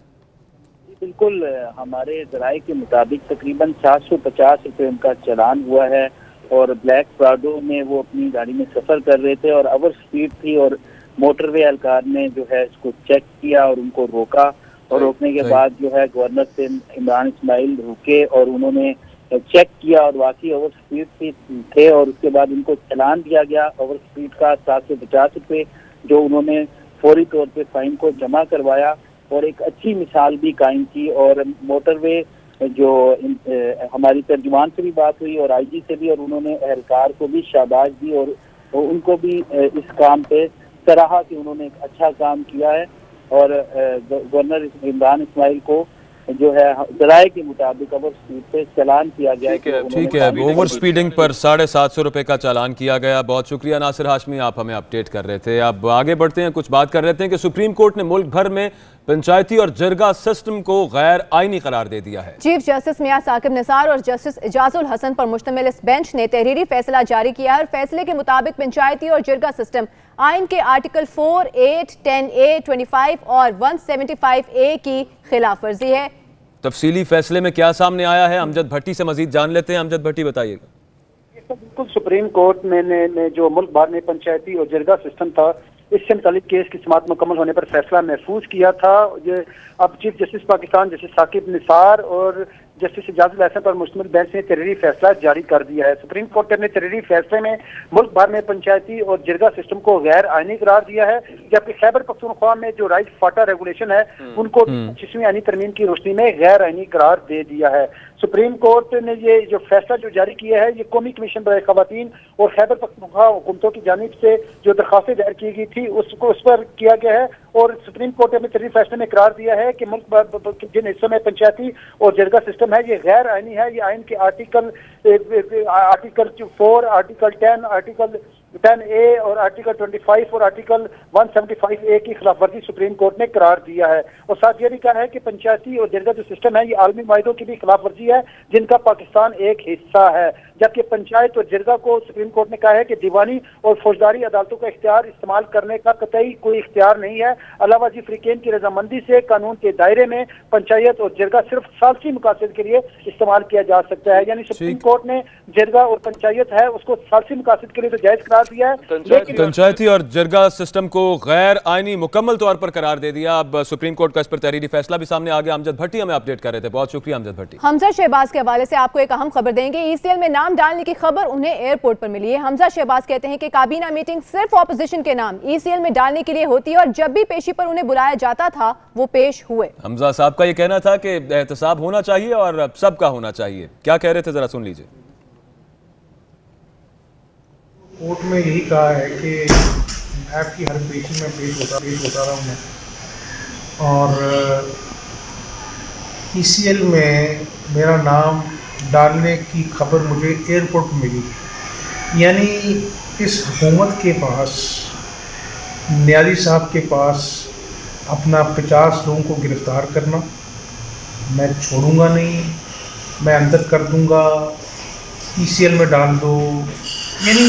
बिल्कुल, हमारे जराये के मुताबिक तकरीबन 750 रुपये उनका चालान हुआ है और ब्लैक प्राडो में वो अपनी गाड़ी में सफर कर रहे थे और ओवर स्पीड थी और मोटरवे एहलकार ने जो है इसको चेक किया और उनको रोका और रोकने के बाद जो है गवर्नर से इमरान इस्माइल रुके और उन्होंने चेक किया और वाकई ओवर स्पीड थे और उसके बाद उनको चालान दिया गया ओवर स्पीड का 750 रुपये, जो उन्होंने फौरी तौर पे फाइन को जमा करवाया और एक अच्छी मिसाल भी कायम की। और मोटरवे जो हमारी तर्जुमान से भी बात हुई और IG से भी, और उन्होंने एहलकार को भी शाबाश दी और उनको भी इस काम पे सराहा कि उन्होंने एक अच्छा काम किया है। और गवर्नर इमरान इस्माइल को जो है जराये के मुताबिक ओवर स्पीड पे चालान किया गया। ठीक है, ओवर स्पीडिंग पर 750 रुपए का चालान किया गया। बहुत शुक्रिया नासिर हाशमी, आप हमें अपडेट कर रहे थे। अब आगे बढ़ते हैं, कुछ बात कर रहे थे कि सुप्रीम कोर्ट ने मुल्क भर में पंचायती और जरगा सिस्टम को गैर आईनी करार दे दिया है। चीफ जस्टिस मियां साकिब निसार और जस्टिस इजाजुल हसन पर मुश्तमिल इस बेंच ने तहरीरी फैसला जारी किया है और फैसले के मुताबिक पंचायती और जरगा सिस्टम आइन के आर्टिकल 4, 8, 10A, 25 और 175A की खिलाफ वर्जी है। तफसीली फैसले में क्या सामने आया है, अमजद भट्टी से मजीद जान लेते हैं। अमजद भट्टी, बताइएगा। बिल्कुल, सुप्रीम कोर्ट ने जो मुल्क भर में पंचायती और जरगा सिस्टम था, इससे मुतालिक केस की समाअत मुकम्मल होने पर फैसला महफूज किया था। ये अब chief justice Pakistan justice Saqib Nisar और जस्टिस इजाजुल हसन पर मुश्तमिल बेंच ने तहरीरी फैसला जारी कर दिया है। सुप्रीम कोर्ट ने अपने तहरीरी फैसले में मुल्क भर में पंचायती और जरगा सिस्टम को गैर आईनी करार दिया है, जबकि खैबर पख्तूनख्वा में जो राइट फाटा रेगुलेशन है उनको 25वीं आईनी तरमीम की रोशनी में गैर आईनी करार दे दिया है। सुप्रीम कोर्ट ने ये जो फैसला जो जारी किया है, ये कौमी कमीशन बराए खवातीन और खैबर पख्तूनख्वा हुकूमतों की जानिब से जो दरखास्तें दायर की गई थी उस पर किया गया है। और सुप्रीम कोर्ट ने अपने तहरीरी फैसले में करार दिया है कि मुल्क जिन हिस्सों में पंचायती और जरगा सिस्टम है ये गैर आईनी है। ये आइन के आर्टिकल 4, आर्टिकल 10, आर्टिकल 10A और आर्टिकल 25 और आर्टिकल 175A की खिलाफवर्जी सुप्रीम कोर्ट ने करार दिया है। और साथ ये भी कहा है कि पंचायती और जरगा जो सिस्टम है ये आलमी माहिदों की भी खिलाफवर्जी है जिनका पाकिस्तान एक हिस्सा है, जबकि पंचायत और जरगा को सुप्रीम कोर्ट ने कहा है कि दीवानी और फौजदारी अदालतों का इख्तियार इस्तेमाल करने का कतई कोई इख्तियार नहीं है। अलावा जी फ्रीकेन की रजामंदी से कानून के दायरे में पंचायत और जरगा सिर्फ सालसी मकासद के लिए इस्तेमाल किया जा सकता है। यानी सुप्रीम कोर्ट ने जरगा और पंचायत है उसको सालसी मकासद के लिए तो जायज करार दिया है, लेकिन पंचायती और जरगा सिस्टम को गैर आईनी मुकम्मल तौर पर करार दे दिया। अब सुप्रीम कोर्ट का इस पर तहरीरी फैसला भी सामने आ गया। अमजद भट्टी हमें अपडेट कर रहे थे, बहुत शुक्रिया अमजद भट्टी। हमजा शहबाज के हवाले से आपको एक अहम खबर देंगे। ECL में नाम डालने की खबर उन्हें एयरपोर्ट पर मिली है। हमजा शहबाज कहते हैं कि काबीना मीटिंग सिर्फ ऑपोजिशन के नाम ECL में डालने के लिए होती है और जब भी पेशी पर उन्हें बुलाया जाता था वो पेश हुए। हमजा साहब का ये कहना था कि एहतसाब होना चाहिए और सबका होना चाहिए। क्या कह रहे थे, जरा सुन लीजिए। कोर्ट में यही कहा है कि आपकी हर पेशी में पेश होता रहा हूँ और ECL में मेरा नाम डालने की खबर मुझे एयरपोर्ट पर मिली। यानी इस हुकूमत के पास, न्याजी साहब के पास अपना 50 लोगों को गिरफ्तार करना, मैं छोड़ूंगा नहीं, मैं अंदर कर दूंगा, ECL में डाल दो। यानी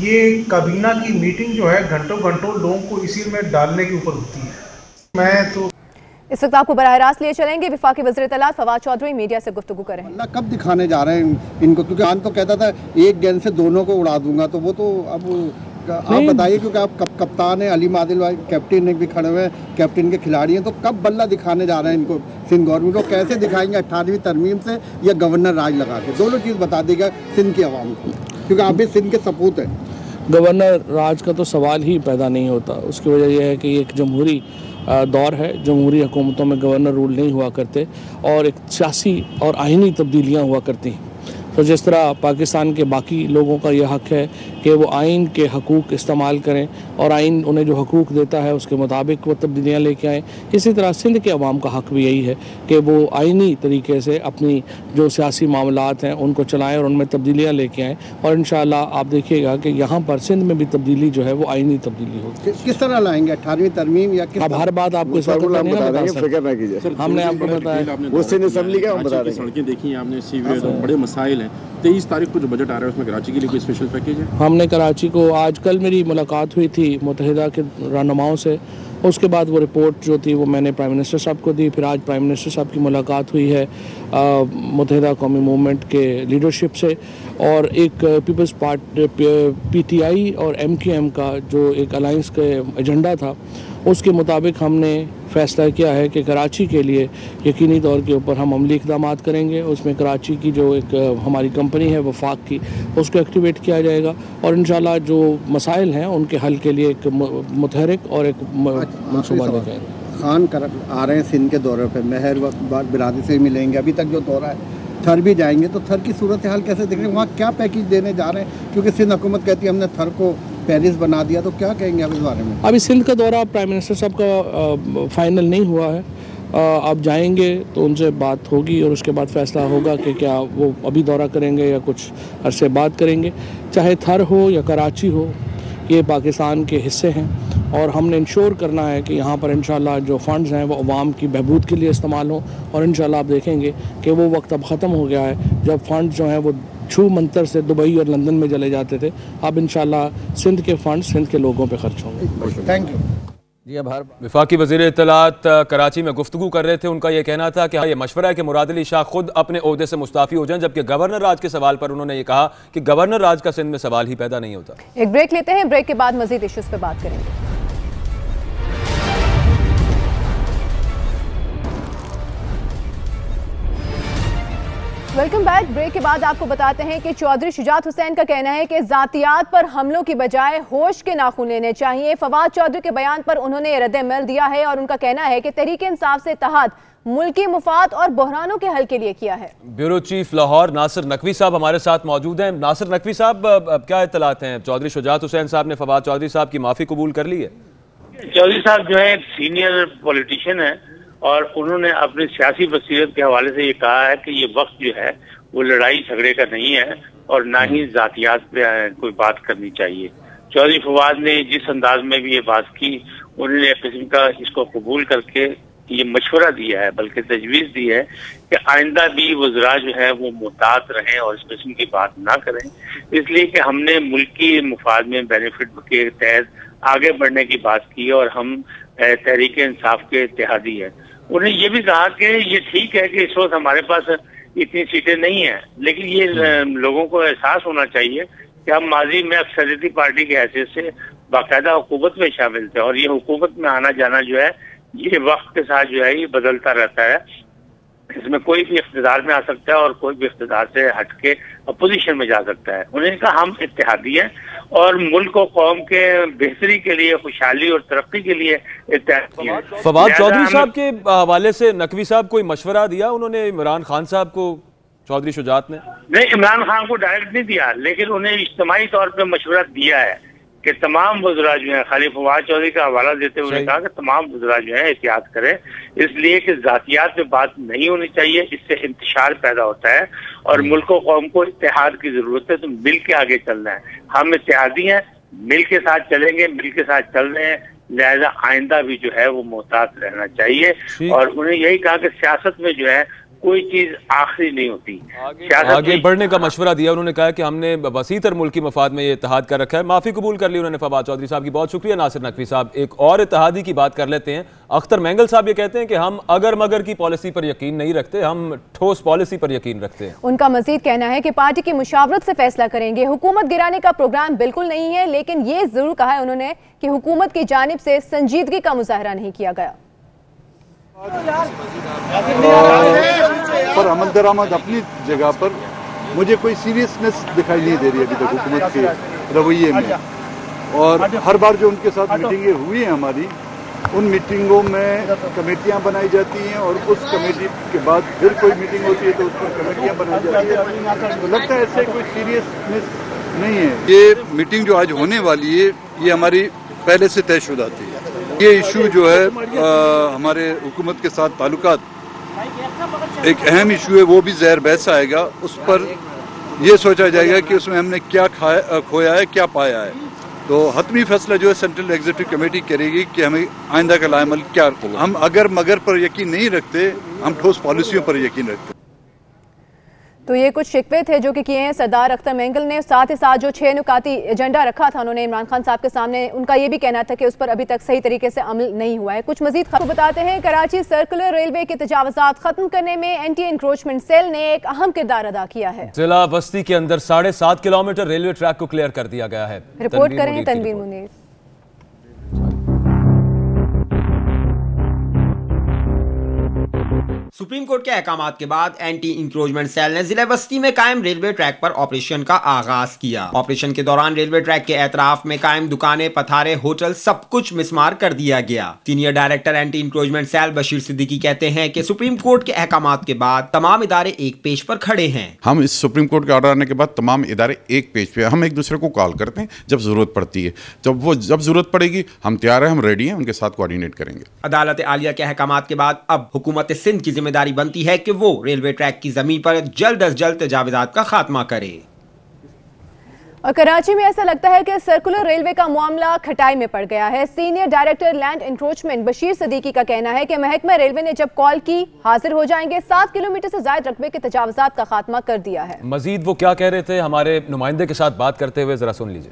ये काबीना की मीटिंग जो है घंटों लोगों को ECL में डालने के ऊपर होती है। मैं तो इस वक्त आपको बराह रास्त लिए चलेंगे। विफाकी वज़ीर इत्तलात फवाद चौधरी मीडिया से गुफ्तगू करें। कब दिखाने जा रहे हैं इनको, क्योंकि आन तो कहता था एक गेंद से दोनों को उड़ा दूंगा, तो वो तो अब आप बताइए, क्योंकि आप कप्तान है, अली मादिल भाई कैप्टन भी खड़े हुए हैं, कैप्टन के खिलाड़ी हैं, तो कब बल्ला दिखाने जा रहे हैं इनको सिंध गवर्नमेंट को? कैसे दिखाएंगे 18वीं तरमीम से या गवर्नर राज लगा के? दोनों चीज़ बता देगा सिंध की आवाम को, क्योंकि आप भी सिंध के सपूत हैं। गवर्नर राज का तो सवाल ही पैदा नहीं होता। उसकी वजह यह है कि ये एक जमहूरी दौर है, जमहूरी हुकूमतों में गवर्नर रूल नहीं हुआ करते और एक सियासी और आइनी तब्दीलियाँ हुआ करती हैं। तो जिस तरह पाकिस्तान के बाकी लोगों का यह हक़ है कि वो आइन के हकूक़ इस्तेमाल करें और आइन उन्हें जो हकूक़ देता है उसके मुताबिक वो तब्दीलियाँ लेके आएँ, इसी तरह सिंध के अवाम का हक़ भी यही है कि वो आइनी तरीके से अपनी जो सियासी मामलात हैं उनको चलाएँ और उनमें तब्दीलियाँ लेके आएँ। और इंशाअल्लाह आप देखिएगा कि यहाँ पर सिंध में भी तब्दीली जो है वो आइनी तब्दीली होगी। किस तरह लाएंगे? 18वीं तरमीम या अब हर बात आपको इस वक्त नहीं बता सकते। हमने आपको बताया वो सिंध असेंबली का हम बता रहे हैं। सड़कें देखी आपने, सीवरेज, बड़े मसाइल हैं। 23 तारीख को जो बजट आ रहा है उसमें कराची के लिए कोई स्पेशल पैकेज है? हमने कराची को आज कल मेरी मुलाकात हुई थी मुत्तहिदा के रहनुमाओं से, उसके बाद वो रिपोर्ट जो थी वो मैंने प्राइम मिनिस्टर साहब को दी। फिर आज प्राइम मिनिस्टर साहब की मुलाकात हुई है मुत्तहिदा कौमी मूवमेंट के लीडरशिप से, और एक पीपल्स पार्टी PTI और MQM का जो एक अलाइंस का एजेंडा था उसके मुताबिक हमने फ़ैसला किया है कि कराची के लिए यकीनी तौर के ऊपर हम अमली इक़दाम करेंगे। उसमें कराची की जो एक हमारी कंपनी है वफाक की, उसको एक्टिवेट किया जाएगा और इंशाल्लाह जो मसाइल हैं उनके हल के लिए एक मुतहरिक और एक मनसूबा लेके आएंगे। खान आ रहे हैं सिंध के दौरे पर, महर बिरादरी से मिलेंगे, अभी तक जो दौरा है थर भी जाएंगे, तो थर की सूरत हाल कैसे देख रहे हैं? वहाँ क्या पैकेज देने जा रहे हैं? क्योंकि सिंध हुकूमत कहती है हमने थर को पेरिस बना दिया, तो क्या कहेंगे आप इस बारे में? अभी सिंध का दौरा प्राइम मिनिस्टर साहब का फाइनल नहीं हुआ है, आप जाएंगे तो उनसे बात होगी और उसके बाद फैसला होगा कि क्या वो अभी दौरा करेंगे या कुछ अरसे बाद करेंगे। चाहे थर हो या कराची हो, ये पाकिस्तान के हिस्से हैं और हमने इंश्योर करना है कि यहाँ पर इंशाल्लाह जो फ़ंड्स हैं वो अवाम की बहबूद के लिए इस्तेमाल हों। और इंशाल्लाह आप देखेंगे कि वो वक्त अब ख़त्म हो गया है जब फ़ंड जो हैं वो छू मंतर से दुबई और लंदन में चले जाते थे। अब इंशाल्लाह सिंध के फ़ंड सिंध के लोगों पे खर्च होंगे। थैंक यू जी। अब वफाकी वज़ीर इत्तलात कराची में गुफ्तगू कर रहे थे, उनका यह कहना था कि हाँ ये मशवरा है कि मुराद अली शाह खुद अपने ओहदे से मुस्ताफ़ी हो जाएं, जबकि गवर्नर राज के सवाल पर उन्होंने ये कहा कि गवर्नर राज का सिंध में सवाल ही पैदा नहीं होता। एक ब्रेक लेते हैं, ब्रेक के बाद मजीद इश्यूज पे बात करेंगे। Welcome back. ब्रेक के बाद आपको बताते हैं कि चौधरी शुजात हुसैन का कहना है कि जातियात पर हमलों की बजाय होश के नाखून लेने चाहिए। फवाद चौधरी के बयान पर उन्होंने रद्द-ए-अमल दिया है और उनका कहना है कि तहरीक इंसाफ से इत्तेहाद मुल्की मुफाद और बहरानों के हल के लिए किया है। ब्यूरो चीफ लाहौर नासिर नकवी साहब हमारे साथ मौजूद हैं। नासिर नकवी साहब, क्या इत्तलात हैं? चौधरी शुजात हुसैन साहब ने फवाद चौधरी साहब की माफ़ी कबूल कर ली है? चौधरी साहब जो है एक सीनियर पॉलिटिशियन है और उन्होंने अपनी सियासी बसीरत के हवाले से ये कहा है कि ये वक्त जो है वो लड़ाई झगड़े का नहीं है और ना ही जातियात पे कोई बात करनी चाहिए। चौधरी फवाद ने जिस अंदाज में भी ये बात की, उन्होंने एक किस्म का इसको कबूल करके ये मशवरा दिया है, बल्कि तजवीज़ दी है कि आइंदा भी वज़रा जो है वो मुहतात रहें और इस किस्म की बात ना करें, इसलिए कि हमने मुल्की मुफाद में बेनिफिट के तहत आगे बढ़ने की बात की और हम तहरीक इंसाफ के इत्तेहादी हैं। उन्होंने ये भी कहा कि ये ठीक है कि इस वक्त हमारे पास इतनी सीटें नहीं हैं, लेकिन ये लोगों को एहसास होना चाहिए कि हम माजी में अक्सरियती पार्टी की हैसियत से बाकायदा हुकूमत में शामिल थे और ये हुकूमत में आना जाना जो है ये वक्त के साथ जो है ये बदलता रहता है। इसमें कोई भी इख्तिदार में आ सकता है और कोई भी इख्तिदार से हटके अपोजिशन में जा सकता है। उन्होंने कहा हम इत्तेहादी हैं और मुल्क और कौम के बेहतरी के लिए, खुशहाली और तरक्की के लिए इत्तेहादी हैं। फवाद चौधरी साहब के हवाले से नकवी साहब कोई मशवरा दिया उन्होंने इमरान खान साहब को? चौधरी शुजात ने नहीं, इमरान खान को डायरेक्ट नहीं दिया, लेकिन उन्हें इज्तिमाई तौर पर मशवरा दिया है कि तमाम वज़रा जो हैं, खाली फवाद चौधरी का हवाला देते हुए कहा कि तमाम वज़रा जो है एहतियात करें, इसलिए कि जातियात पे बात नहीं होनी चाहिए, इससे इंतशार पैदा होता है और मुल्क और कौम को इत्तेहाद की जरूरत है, तो मिल के आगे चलना है। हम इत्तेहादी हैं, मिल के साथ चलेंगे, मिल के साथ चल रहे हैं, लिहाजा आइंदा भी जो है वो मोहतात रहना चाहिए। और उन्हें यही कहा कि सियासत में जो है कोई चीज आखिरी नहीं होती, आगे बढ़ने का मशवरा दिया। उन्होंने कहा कि हमने वसीतर मुल्की मफाद में ये इत्तेहाद कर रखा है। माफी कबूल कर ली उन्होंने फवाद चौधरी साहब की, बहुत शुक्रिया नासिर नकवी साहब। एक और इत्तेहादी की बात कर लेते हैं। अख्तर मैंगल साहब ये कहते हैं कि हम अगर मगर की पॉलिसी पर यकीन नहीं रखते, हम ठोस पॉलिसी पर यकीन रखते हैं। उनका मजीद कहना है कि पार्टी की मुशावरत से फैसला करेंगे, हुकूमत गिराने का प्रोग्राम बिल्कुल नहीं है, लेकिन ये जरूर कहा है उन्होंने कि हुकूमत की जानिब से संजीदगी का मुजाहरा नहीं किया गया। पर अमल दरामद अपनी जगह पर मुझे कोई सीरियसनेस दिखाई नहीं दे रही अभी तक हुकूमत के रवैये में, और हर बार जो उनके साथ मीटिंगें हुई हैं हमारी, उन मीटिंगों में कमेटियां बनाई जाती हैं और उस कमेटी के बाद फिर कोई मीटिंग होती है तो उस पर कमेटियां बनाई जाती हैं। तो लगता है ऐसे कोई सीरियसनेस नहीं है। ये मीटिंग जो आज होने वाली है ये हमारी पहले से तयशुदा थी। ये इशू जो है हमारे हुकूमत के साथ ताल्लुकात एक अहम इशू है, वो भी ज़हर बहस आएगा। उस पर ये सोचा जाएगा कि उसमें हमने क्या खोया है, क्या पाया है। तो हतमी फैसला जो है सेंट्रल एग्जीक्यूटिव कमेटी करेगी कि हमें आइंदा का लाएमल क्या। हम अगर मगर पर यकीन नहीं रखते, हम ठोस पॉलिसियों पर यकीन रखते। तो ये कुछ शिकवे थे जो कि किए हैं सरदार अख्तर मेंगल ने। साथ ही साथ जो 6 नुकाती एजेंडा रखा था उन्होंने इमरान खान साहब के सामने, उनका ये भी कहना था कि उस पर अभी तक सही तरीके से अमल नहीं हुआ है। कुछ मजीद खबर बताते हैं। कराची सर्कुलर रेलवे के तजावुज़ात खत्म करने में एंटी इंक्रोचमेंट सेल ने एक अहम किरदार अदा किया है। जिला बस्ती के अंदर 7.5 किलोमीटर रेलवे ट्रैक को क्लियर कर दिया गया है। रिपोर्ट करें तनवीर मुनीर। सुप्रीम कोर्ट के अहकामात के बाद एंटी इंक्रोचमेंट सेल ने जिला बस्ती में कायम रेलवे ट्रैक पर ऑपरेशन का आगाज किया। ऑपरेशन के दौरान रेलवे ट्रैक के एतराफ में कायम दुकानें, पथारे, होटल सब कुछ मिसमार कर दिया गया। Senior director anti encroachment cell Bashir Siddiqui कहते हैं कि सुप्रीम कोर्ट के अहकामात के बाद तमाम इदारे एक पेज पर खड़े हैं। हम इस सुप्रीम कोर्ट के ऑर्डर आने के बाद तमाम इदारे एक पेज पे, हम एक दूसरे को कॉल करते हैं जब जरूरत पड़ती है। जब जरूरत पड़ेगी हम तैयार हैं, हम रेडी हैं, उनके साथ कोऑर्डिनेट करेंगे। अदालत आलिया के अहकामात के बाद अब हुकूमत सिंध की जिम्मेदारी बनती है कि वो रेलवे ट्रैक की जमीन पर जल्द अज जल्द तजावुज़ात का खात्मा करे। और कराची में ऐसा लगता है कि सर्कुलर रेलवे का मामला खटाई में पड़ गया है। Senior director land encroachment Bashir Siddiqui का कहना है कि महकमा रेलवे ने जब कॉल की हाजिर हो जाएंगे। 7 किलोमीटर से ज्यादा रकबे के तजावुज़ात का खात्मा कर दिया है। मजीद वो क्या कह रहे थे हमारे नुमाइंदे के साथ बात करते हुए, जरा सुन लीजिए।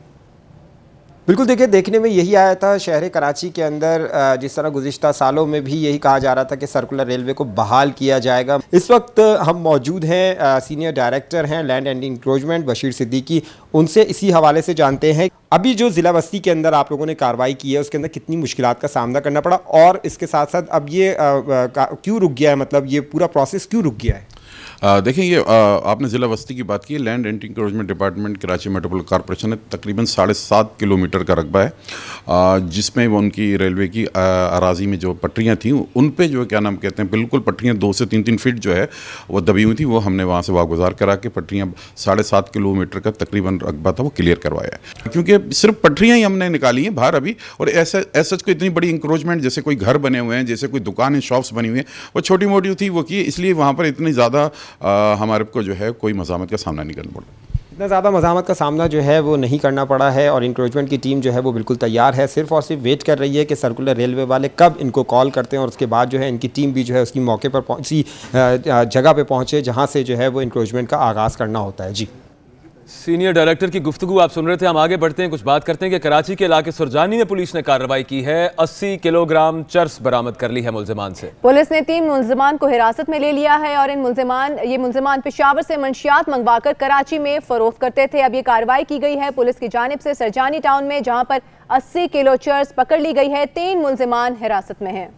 बिल्कुल, देखिए देखने में यही आया था शहर कराची के अंदर, जिस तरह गुज़िश्ता सालों में भी यही कहा जा रहा था कि सर्कुलर रेलवे को बहाल किया जाएगा। इस वक्त हम मौजूद हैं, सीनियर डायरेक्टर हैं land and encroachment Bashir Siddiqui, उनसे इसी हवाले से जानते हैं अभी जो ज़िला बस्ती के अंदर आप लोगों ने कार्रवाई की है उसके अंदर कितनी मुश्किलात का सामना करना पड़ा, और इसके साथ साथ अब ये क्यों रुक गया है, मतलब ये पूरा प्रोसेस क्यों रुक गया है? देखिए, ये आपने ज़िला बस्ती की बात की। Land and encroachment department Karachi metropolitan corporation ने तकरीबन 7.5 किलोमीटर का रकबा है, जिसमें वो उनकी रेलवे की अराजी में जो पटरियाँ थी उन पे जो क्या नाम कहते हैं, बिल्कुल पटरियाँ 2 से 3 फीट जो है वो दबी हुई थी। वो हमने वहाँ से वागुजार करा के पटरियाँ 7.5 किलोमीटर का तकरीबन रकबा था वो क्लियर करवाया है, क्योंकि सिर्फ पटरियाँ ही हमने निकाली हैं बाहर अभी। और ऐसा कोई इतनी बड़ी इंक्रोचमेंट जैसे कोई घर बने हुए हैं, जैसे कोई दुकानें, शॉप्स बनी हुई हैं, वो छोटी मोटी थी वो की, इसलिए वहाँ पर इतनी ज़्यादा हमारे को जो है कोई मज़ामत का सामना नहीं करना पड़ा। इतना ज़्यादा मज़ामत का सामना जो है वो नहीं करना पड़ा है, और इंक्रोचमेंट की टीम जो है वो बिल्कुल तैयार है, सिर्फ और सिर्फ वेट कर रही है कि सर्कुलर रेलवे वाले कब इनको कॉल करते हैं, और उसके बाद जो है इनकी टीम भी जो है उसकी मौके पर उसी जगह पे पहुँचे जहाँ से जो है वो इंक्रोचमेंट का आगाज़ करना होता है। जी, सीनियर डायरेक्टर की गुफ्तगू आप सुन रहे थे। हम आगे बढ़ते हैं, कुछ बात करते हैं कि कराची के इलाके सुरजानी में पुलिस ने कार्रवाई की है। 80 किलोग्राम चर्स बरामद कर ली है मुल्जिमान से। पुलिस ने 3 मुल्जिमान को हिरासत में ले लिया है और ये मुल्जिमान पेशावर से मंशियात मंगवाकर कराची में फरोख्त करते थे। अब ये कार्रवाई की गई है पुलिस की जानिब से सरजानी टाउन में, जहां पर 80 किलो चर्स पकड़ ली गई है। 3 मुल्जिमान हिरासत में हैं।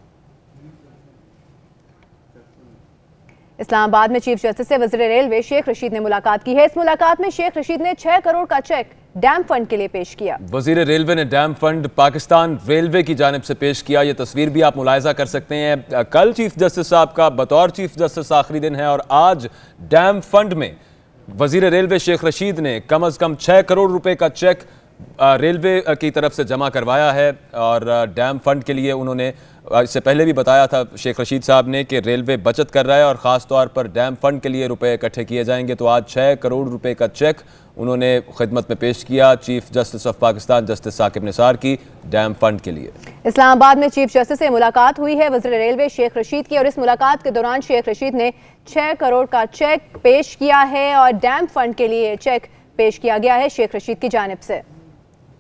इस्लामाबाद में चीफ जस्टिस से वज़ीर रेलवे शेख रशीद ने मुलाकात की है। इस मुलाकात में शेख रशीद ने 6 करोड़ का चेक डैम फंड के लिए पेश किया। वज़ीर रेलवे ने डैम फंड पाकिस्तान रेलवे की जानिब से पेश किया। ये तस्वीर भी आप मुलाहिजा कर सकते हैं। कल चीफ जस्टिस साहब का बतौर चीफ जस्टिस आखिरी दिन है और आज डैम फंड में वज़ीर रेलवे शेख रशीद ने कम अज़ कम 6 करोड़ रुपए का चेक रेलवे की तरफ से जमा करवाया है। और डैम फंड के लिए उन्होंने इससे पहले भी बताया था शेख रशीद साहब ने कि रेलवे बचत कर रहा है और ख़ास तौर पर डैम फंड के लिए रुपए इकट्ठे किए जाएंगे। तो आज 6 करोड़ रुपए का चेक उन्होंने खिदमत में पेश किया chief justice of Pakistan justice Saqib Nisar की डैम फंड के लिए। इस्लामाबाद में चीफ जस्टिस से मुलाकात हुई है वज़ीर रेलवे शेख रशीद की, और इस मुलाकात के दौरान शेख रशीद ने 6 करोड़ का चेक पेश किया है और डैम फंड के लिए चेक पेश किया गया है शेख रशीद की जानिब से।